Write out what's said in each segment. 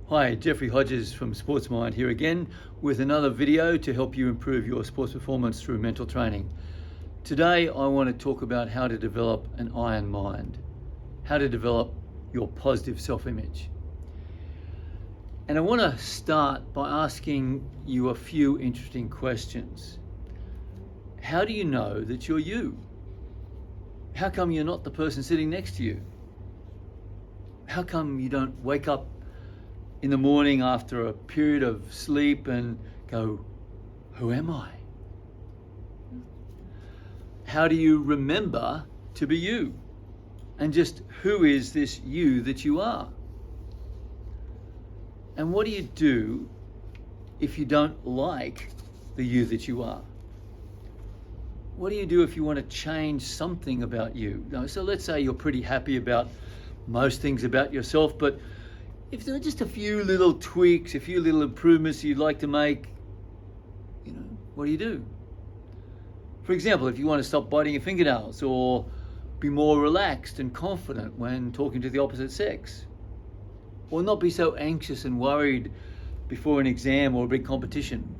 Hi, Jeffrey Hodges from Sportsmind here again with another video to help you improve your sports performance through mental training. Today I want to talk about how to develop an iron mind, how to develop your positive self-image. And I want to start by asking you a few interesting questions. How do you know that you're you? How come you're not the person sitting next to you? How come you don't wake up in the morning after a period of sleep and go, who am I? How do you remember to be you? And just who is this you that you are? And what do you do if you don't like the you that you are? What do you do if you want to change something about you? So let's say you're pretty happy about most things about yourself, but if there are just a few little tweaks, a few little improvements you'd like to make, what do? For example, if you want to stop biting your fingernails or be more relaxed and confident when talking to the opposite sex, or not be so anxious and worried before an exam or a big competition,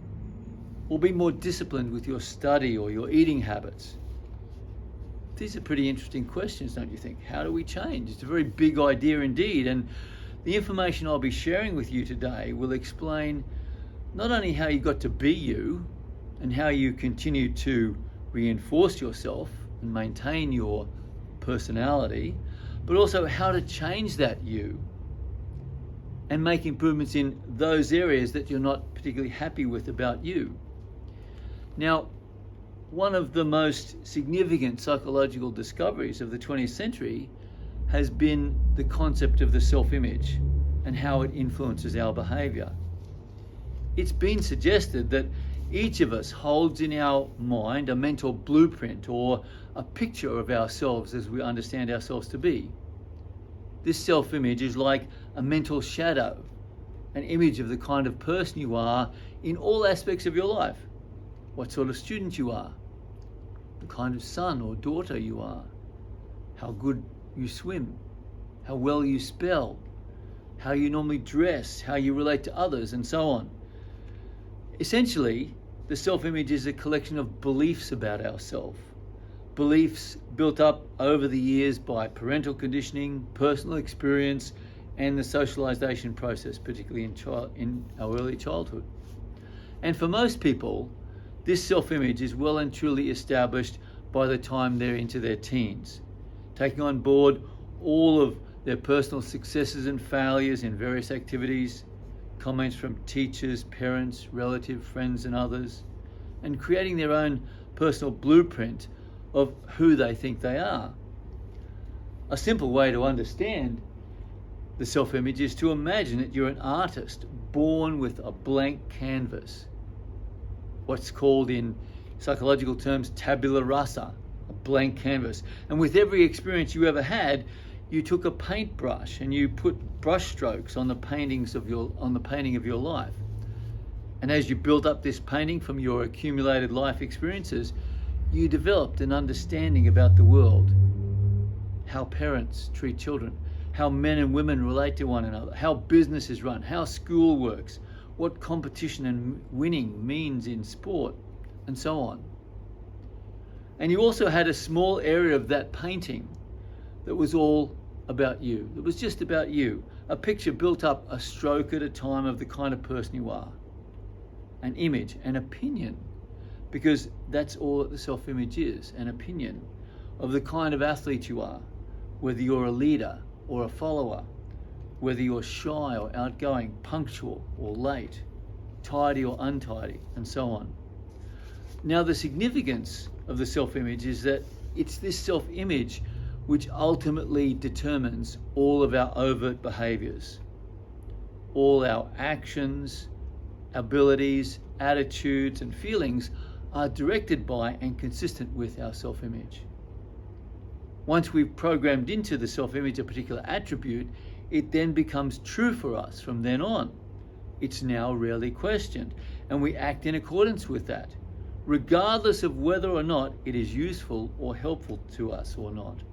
or be more disciplined with your study or your eating habits. These are pretty interesting questions, don't you think? How do we change? It's a very big idea indeed, and the information I'll be sharing with you today will explain not only how you got to be you and how you continue to reinforce yourself and maintain your personality, but also how to change that you and make improvements in those areas that you're not particularly happy with about you. Now, one of the most significant psychological discoveries of the 20th century has been the concept of the self-image and how it influences our behaviour. It's been suggested that each of us holds in our mind a mental blueprint or a picture of ourselves as we understand ourselves to be. This self-image is like a mental shadow, an image of the kind of person you are in all aspects of your life. What sort of student you are, the kind of son or daughter you are, how good you swim, how well you spell, how you normally dress, how you relate to others, and so on. Essentially, the self-image is a collection of beliefs about ourselves. Beliefs built up over the years by parental conditioning, personal experience, and the socialization process, particularly in our early childhood. And for most people, this self-image is well and truly established by the time they're into their teens, taking on board all of their personal successes and failures in various activities, comments from teachers, parents, relatives, friends, and others, and creating their own personal blueprint of who they think they are. A simple way to understand the self-image is to imagine that you're an artist born with a blank canvas, what's called in psychological terms tabula rasa, a blank canvas. And with every experience you ever had, you took a paintbrush and you put brush strokes on the painting of your life. And as you built up this painting from your accumulated life experiences, you developed an understanding about the world, how parents treat children, how men and women relate to one another, how business is run, how school works, what competition and winning means in sport, and so on. And you also had a small area of that painting that was all about you. It was just about you. A picture built up a stroke at a time of the kind of person you are. An image, an opinion, because that's all that the self-image is, an opinion of the kind of athlete you are, whether you're a leader or a follower, whether you're shy or outgoing, punctual or late, tidy or untidy, and so on. Now, the significance of the self-image is that it's this self-image which ultimately determines all of our overt behaviours. All our actions, abilities, attitudes, and feelings are directed by and consistent with our self-image. Once we've programmed into the self-image a particular attribute, it then becomes true for us from then on. It's now rarely questioned, and we act in accordance with that, regardless of whether or not it is useful or helpful to us or not.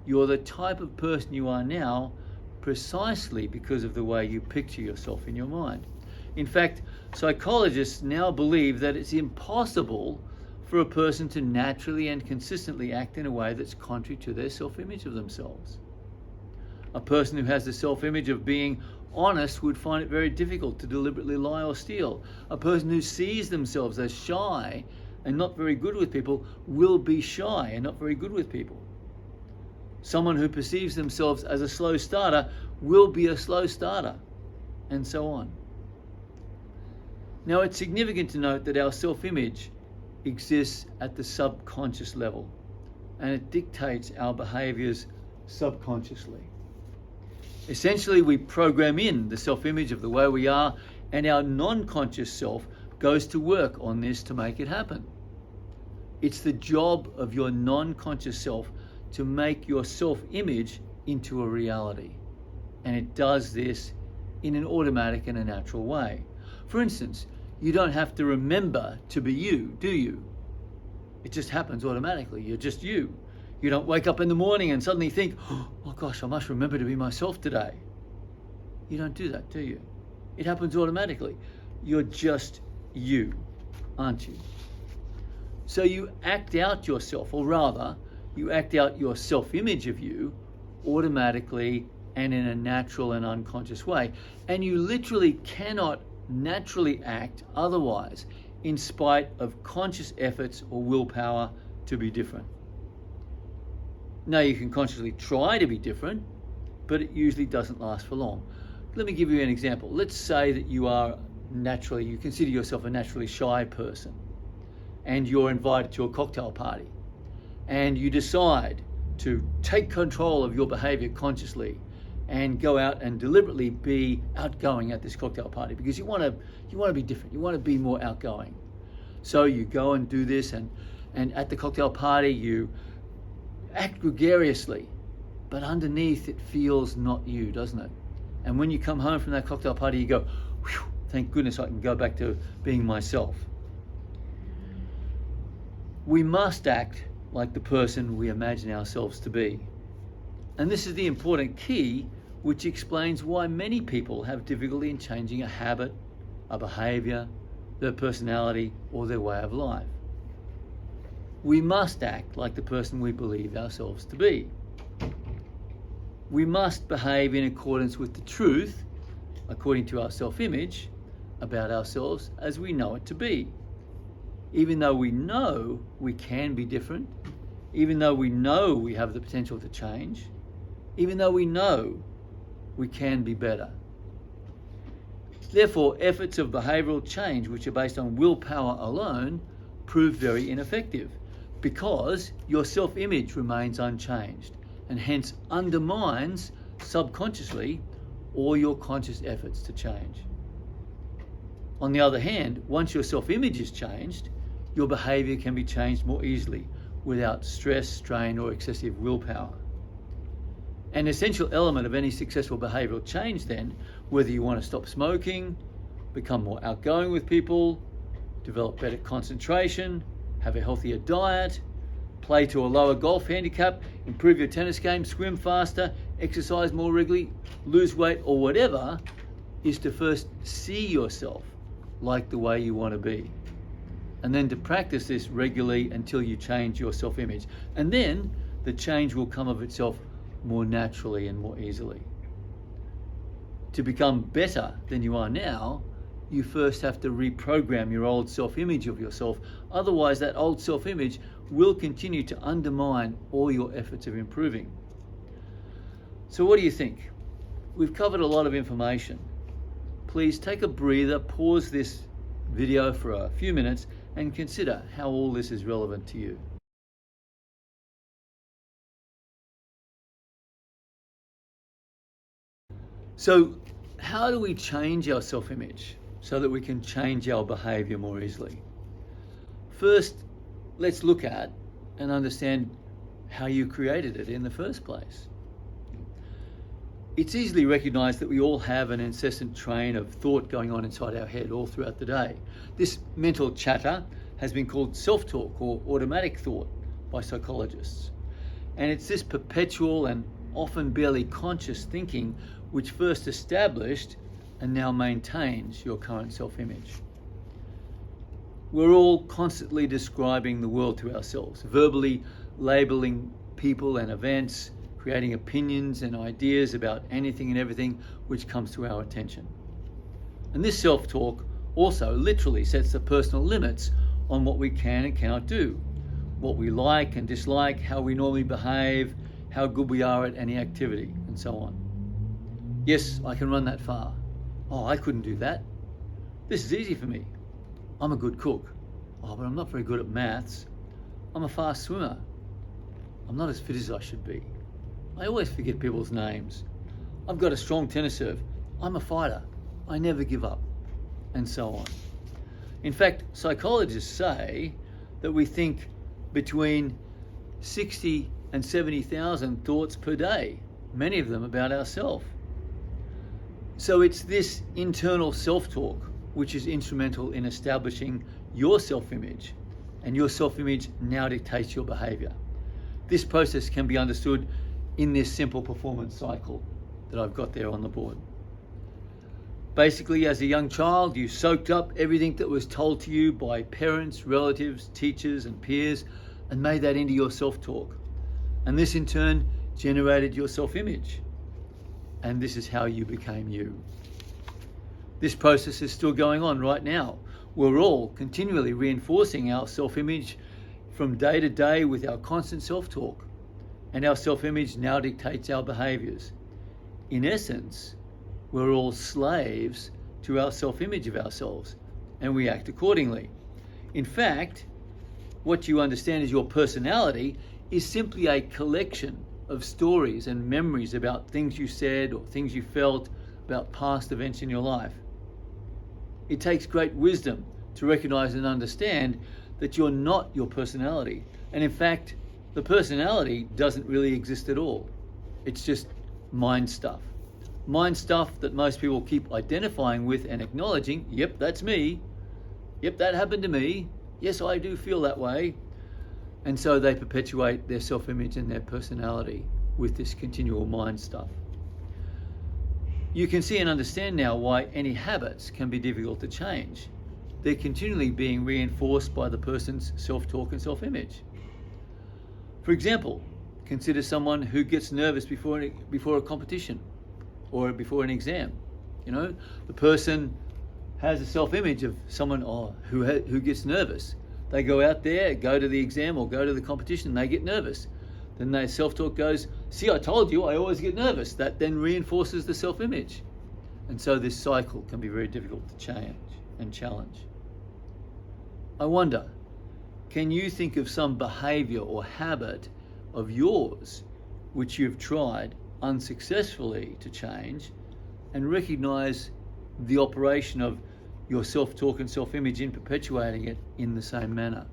You're the type of person you are now precisely because of the way you picture yourself in your mind. In fact, psychologists now believe that it's impossible for a person to naturally and consistently act in a way that's contrary to their self-image of themselves. A person who has the self-image of being honest would find it very difficult to deliberately lie or steal. A person who sees themselves as shy and not very good with people will be shy and not very good with people. Someone who perceives themselves as a slow starter will be a slow starter, and so on. Now, it's significant to note that our self-image exists at the subconscious level, and it dictates our behaviours subconsciously. Essentially, we program in the self-image of the way we are, and our non-conscious self goes to work on this to make it happen. It's the job of your non-conscious self to make your self-image into a reality. And it does this in an automatic and a natural way. For instance, you don't have to remember to be you, do you? It just happens automatically. You're just you. You don't wake up in the morning and suddenly think, oh gosh, I must remember to be myself today. You don't do that, do you? It happens automatically. You're just you, aren't you? So you act out yourself, or rather, you act out your self-image of you automatically and in a natural and unconscious way. And you literally cannot naturally act otherwise in spite of conscious efforts or willpower to be different. Now, you can consciously try to be different, but it usually doesn't last for long. Let me give you an example. Let's say that you consider yourself a naturally shy person, and you're invited to a cocktail party, and you decide to take control of your behavior consciously and go out and deliberately be outgoing at this cocktail party because you want to be different. You want to be more outgoing. So you go and do this, and at the cocktail party you act gregariously, but underneath it feels not you, doesn't it? And when you come home from that cocktail party, you go, whew, thank goodness I can go back to being myself. We must act like the person we imagine ourselves to be. And this is the important key, which explains why many people have difficulty in changing a habit, a behaviour, their personality, or their way of life. We must act like the person we believe ourselves to be. We must behave in accordance with the truth, according to our self-image, about ourselves as we know it to be. Even though we know we can be different, even though we know we have the potential to change, even though we know we can be better. Therefore, efforts of behavioural change which are based on willpower alone prove very ineffective because your self-image remains unchanged and hence undermines subconsciously all your conscious efforts to change. On the other hand, once your self-image is changed, your behaviour can be changed more easily without stress, strain, or excessive willpower. An essential element of any successful behavioural change then, whether you want to stop smoking, become more outgoing with people, develop better concentration, have a healthier diet, play to a lower golf handicap, improve your tennis game, swim faster, exercise more regularly, lose weight, or whatever, is to first see yourself like the way you want to be. And then to practice this regularly until you change your self-image. And then the change will come of itself more naturally and more easily. To become better than you are now, you first have to reprogram your old self-image of yourself. Otherwise, that old self-image will continue to undermine all your efforts of improving. So what do you think? We've covered a lot of information. Please take a breather, pause this video for a few minutes, and consider how all this is relevant to you. So, how do we change our self-image so that we can change our behaviour more easily? First, let's look at and understand how you created it in the first place. It's easily recognised that we all have an incessant train of thought going on inside our head all throughout the day. This mental chatter has been called self-talk or automatic thought by psychologists. And it's this perpetual and often barely conscious thinking which first established and now maintains your current self-image. We're all constantly describing the world to ourselves, verbally labeling people and events, creating opinions and ideas about anything and everything which comes to our attention. And this self-talk also literally sets the personal limits on what we can and cannot do, what we like and dislike, how we normally behave, how good we are at any activity, and so on. Yes, I can run that far. Oh, I couldn't do that. This is easy for me. I'm a good cook. Oh, but I'm not very good at maths. I'm a fast swimmer. I'm not as fit as I should be. I always forget people's names. I've got a strong tennis serve. I'm a fighter. I never give up, and so on. In fact, psychologists say that we think between 60 and 70,000 thoughts per day, many of them about ourselves. So it's this internal self-talk which is instrumental in establishing your self-image, and your self-image now dictates your behaviour. This process can be understood in this simple performance cycle that I've got there on the board. Basically, as a young child, you soaked up everything that was told to you by parents, relatives, teachers, and peers, and made that into your self-talk. And this in turn generated your self-image. And this is how you became you. This process is still going on right now. We're all continually reinforcing our self-image from day to day with our constant self-talk. And our self-image now dictates our behaviours. In essence, we're all slaves to our self-image of ourselves, and we act accordingly. In fact, what you understand as your personality is simply a collection of stories and memories about things you said or things you felt about past events in your life. It takes great wisdom to recognize and understand that you're not your personality. And in fact, the personality doesn't really exist at all. It's just mind stuff. Mind stuff that most people keep identifying with and acknowledging. Yep, that's me. Yep, that happened to me. Yes, I do feel that way. And so they perpetuate their self-image and their personality with this continual mind stuff. You can see and understand now why any habits can be difficult to change. They're continually being reinforced by the person's self-talk and self-image. For example, consider someone who gets nervous before a competition or before an exam. The person has a self-image of someone who gets nervous. They go out there, go to the exam or go to the competition, and they get nervous. Then their self-talk goes, see, I told you, I always get nervous. That then reinforces the self-image. And so this cycle can be very difficult to change and challenge. I wonder, can you think of some behaviour or habit of yours which you've tried unsuccessfully to change, and recognise the operation of your self-talk and self-image in perpetuating it in the same manner?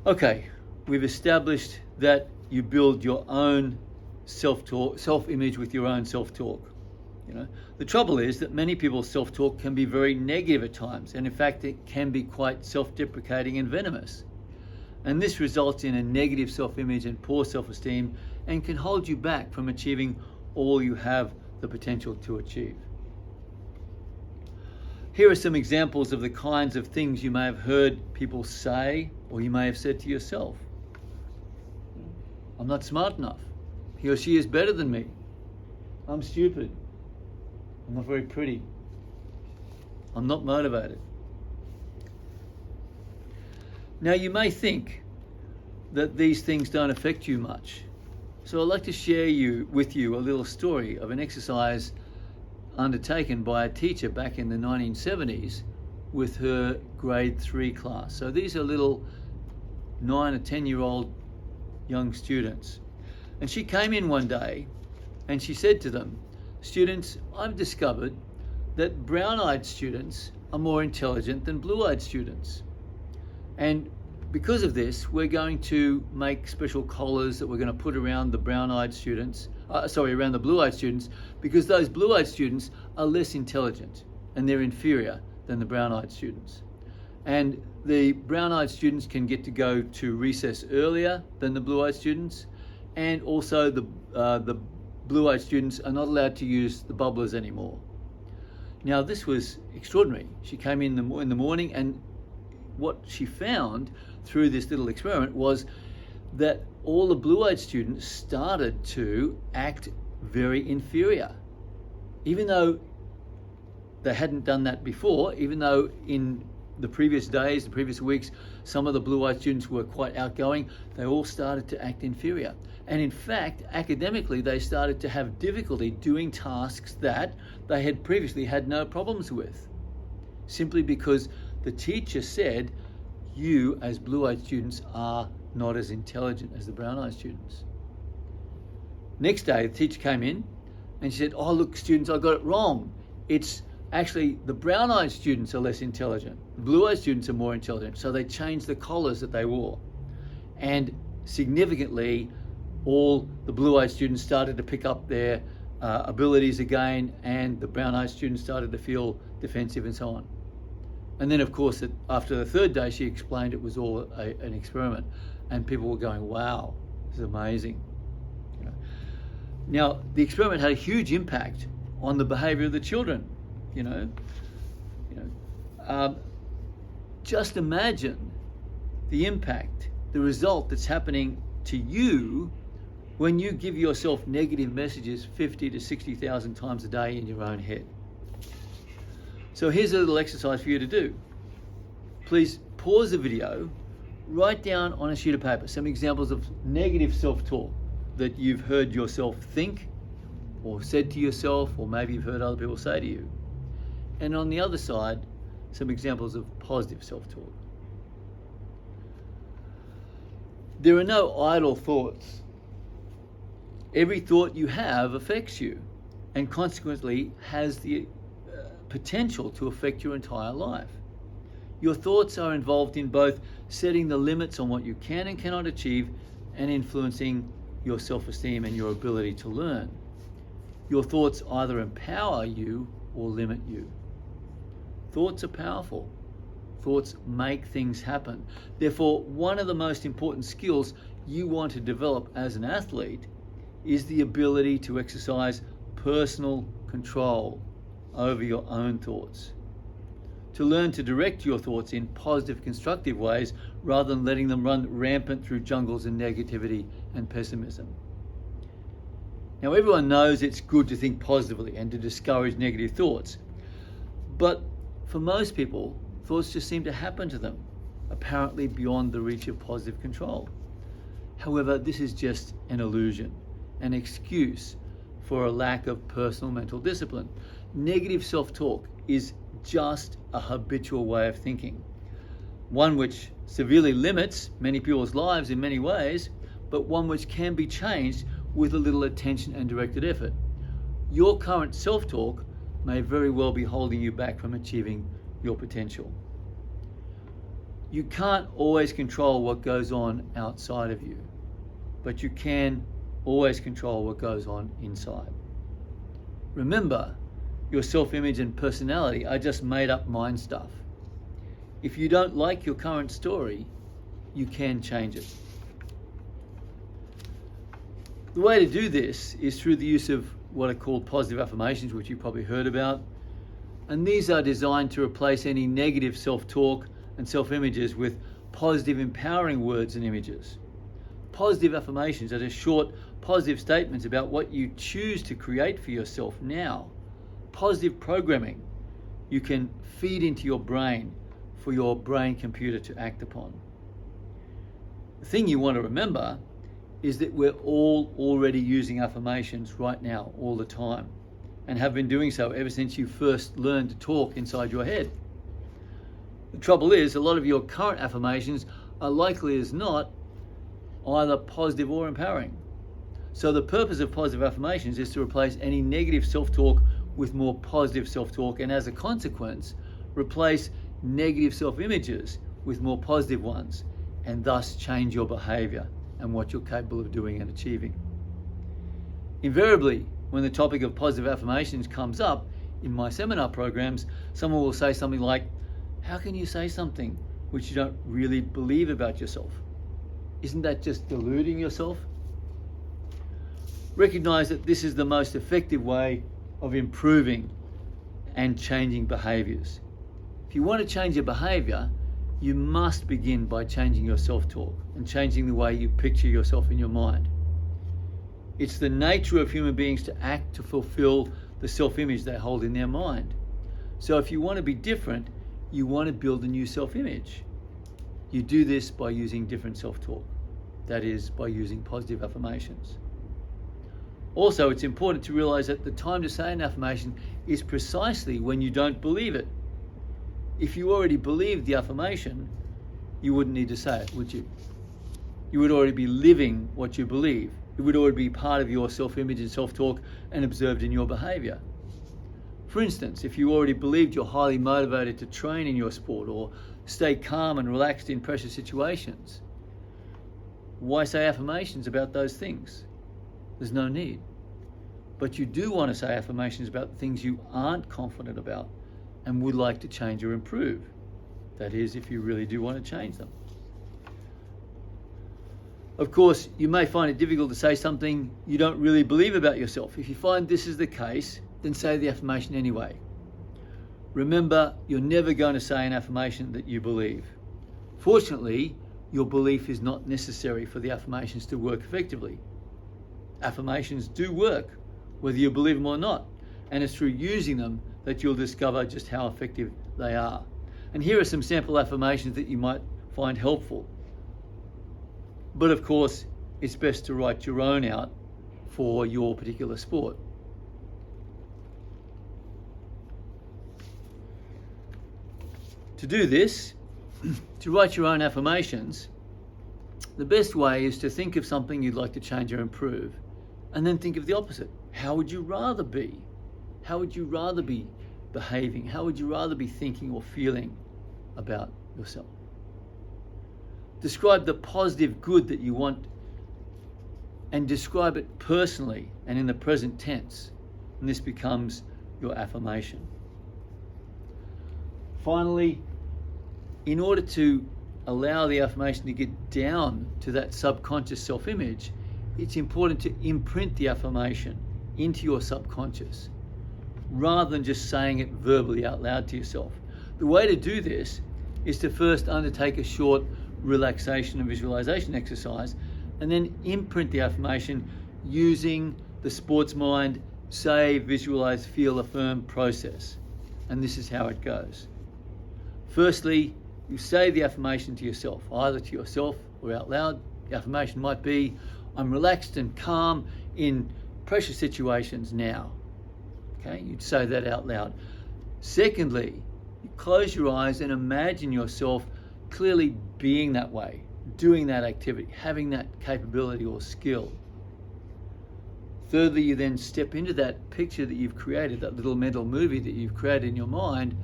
Okay, we've established that you build your own self-talk, self-image with your own self-talk. The trouble is that many people's self-talk can be very negative at times, and in fact it can be quite self-deprecating and venomous. And this results in a negative self-image and poor self-esteem, and can hold you back from achieving all you have the potential to achieve. Here are some examples of the kinds of things you may have heard people say, or you may have said to yourself. I'm not smart enough. He or she is better than me. I'm stupid. I'm not very pretty. I'm not motivated. Now you may think that these things don't affect you much. So I'd like to share with you a little story of an exercise undertaken by a teacher back in the 1970s with her grade 3 class. So these are little 9 or 10-year-old young students. And she came in one day and she said to them, students, I've discovered that brown-eyed students are more intelligent than blue-eyed students. And because of this, we're going to make special collars that we're going to put around the brown-eyed students, around the blue-eyed students, because those blue-eyed students are less intelligent and they're inferior than the brown-eyed students. And the brown-eyed students can get to go to recess earlier than the blue-eyed students, and also the blue-eyed students are not allowed to use the bubblers anymore. Now, this was extraordinary. She came in the morning, and what she found through this little experiment was that all the blue-eyed students started to act very inferior, even though they hadn't done that before, even though in the previous days, the previous weeks, some of the blue-eyed students were quite outgoing. They all started to act inferior. And in fact, academically, they started to have difficulty doing tasks that they had previously had no problems with, simply because the teacher said, you as blue-eyed students are not as intelligent as the brown-eyed students. Next day, the teacher came in and she said, oh, look, students, I got it wrong. It's actually the brown-eyed students are less intelligent. The blue-eyed students are more intelligent. So they changed the collars that they wore. And significantly, all the blue-eyed students started to pick up their abilities again, and the brown-eyed students started to feel defensive and so on. And then, of course, after the third day, she explained it was all an experiment. And people were going, wow, this is amazing. You know. Now, the experiment had a huge impact on the behavior of the children. Just imagine the impact, the result that's happening to you when you give yourself negative messages 50 to 60,000 times a day in your own head. So here's a little exercise for you to do. Please pause the video, write down on a sheet of paper some examples of negative self-talk that you've heard yourself think or said to yourself, or maybe you've heard other people say to you. And on the other side, some examples of positive self-talk. There are no idle thoughts. Every thought you have affects you and consequently has the potential to affect your entire life. Your thoughts are involved in both setting the limits on what you can and cannot achieve and influencing your self-esteem and your ability to learn. Your thoughts either empower you or limit you. Thoughts are powerful. Thoughts make things happen. Therefore, one of the most important skills you want to develop as an athlete is the ability to exercise personal control over your own thoughts. To learn to direct your thoughts in positive, constructive ways rather than letting them run rampant through jungles of negativity and pessimism. Now, everyone knows it's good to think positively and to discourage negative thoughts. But for most people, thoughts just seem to happen to them, apparently beyond the reach of positive control. However, this is just an illusion, an excuse for a lack of personal mental discipline. Negative self-talk is just a habitual way of thinking, one which severely limits many people's lives in many ways, but one which can be changed with a little attention and directed effort. Your current self-talk may very well be holding you back from achieving your potential. You can't always control what goes on outside of you, but you can always control what goes on inside. Remember, your self-image and personality are just made-up mind stuff. If you don't like your current story, you can change it. The way to do this is through the use of what are called positive affirmations, which you've probably heard about. And these are designed to replace any negative self-talk and self-images with positive, empowering words and images. Positive affirmations are just short, positive statements about what you choose to create for yourself now. Positive programming you can feed into your brain for your brain computer to act upon. The thing you want to remember is that we're all already using affirmations right now, all the time, and have been doing so ever since you first learned to talk inside your head. The trouble is, a lot of your current affirmations are likely as not either positive or empowering. So the purpose of positive affirmations is to replace any negative self-talk with more positive self-talk, and as a consequence, replace negative self-images with more positive ones, and thus change your behavior and what you're capable of doing and achieving. Invariably, when the topic of positive affirmations comes up in my seminar programs, someone will say something like, how can you say something which you don't really believe about yourself? Isn't that just deluding yourself? Recognize that this is the most effective way of improving and changing behaviors. If you want to change a behavior, you must begin by changing your self-talk and changing the way you picture yourself in your mind. It's the nature of human beings to act to fulfill the self-image they hold in their mind. So if you want to be different, you want to build a new self-image. You do this by using different self-talk. That is, by using positive affirmations. Also, it's important to realize that the time to say an affirmation is precisely when you don't believe it. If you already believed the affirmation, you wouldn't need to say it, would you? You would already be living what you believe. It would already be part of your self-image and self-talk and observed in your behavior. For instance, if you already believed you're highly motivated to train in your sport or stay calm and relaxed in pressure situations, why say affirmations about those things? There's no need. But you do want to say affirmations about the things you aren't confident about and would like to change or improve. That is, if you really do want to change them. Of course, you may find it difficult to say something you don't really believe about yourself. If you find this is the case, then say the affirmation anyway. Remember, you're never going to say an affirmation that you believe. Fortunately, your belief is not necessary for the affirmations to work effectively. Affirmations do work, whether you believe them or not, and it's through using them that you'll discover just how effective they are. And here are some sample affirmations that you might find helpful. But of course, it's best to write your own out for your particular sport. To do this, to write your own affirmations, the best way is to think of something you'd like to change or improve, and then think of the opposite. How would you rather be? How would you rather be behaving? How would you rather be thinking or feeling about yourself? Describe the positive good that you want and describe it personally and in the present tense, and this becomes your affirmation. Finally, in order to allow the affirmation to get down to that subconscious self-image, it's important to imprint the affirmation into your subconscious rather than just saying it verbally out loud to yourself. The way to do this is to first undertake a short relaxation and visualization exercise and then imprint the affirmation using the Sportsmind say, visualize, feel, affirm process. And this is how it goes. Firstly, you say the affirmation to yourself, either to yourself or out loud. The affirmation might be, I'm relaxed and calm in pressure situations now. Okay, you'd say that out loud. Secondly, you close your eyes and imagine yourself clearly being that way, doing that activity, having that capability or skill. Thirdly, you then step into that picture that you've created, that little mental movie that you've created in your mind,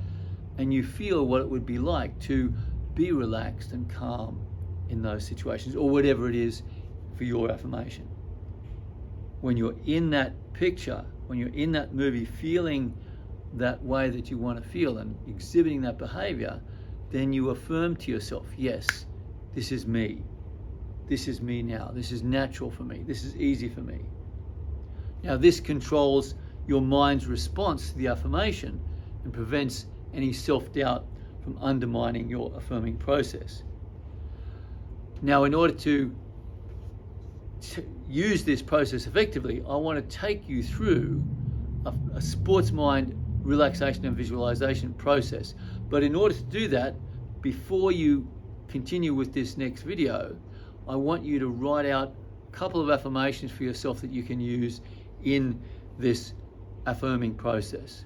and you feel what it would be like to be relaxed and calm in those situations, or whatever it is for your affirmation. When you're in that picture, when you're in that movie, feeling that way that you want to feel and exhibiting that behavior, then you affirm to yourself, yes, this is me. This is me now. This is natural for me. This is easy for me. Now, this controls your mind's response to the affirmation and prevents any self-doubt from undermining your affirming process. Now, in order to use this process effectively, I want to take you through a Sportsmind relaxation and visualization process. But in order to do that, before you continue with this next video, I want you to write out a couple of affirmations for yourself that you can use in this affirming process.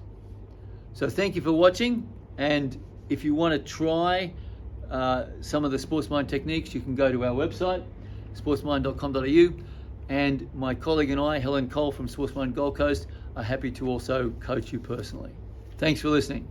So thank you for watching, and if you want to try some of the Sportsmind techniques, you can go to our website, sportsmind.com.au, and my colleague and I, Helen Cole from Sportsmind Gold Coast, are happy to also coach you personally. Thanks for listening.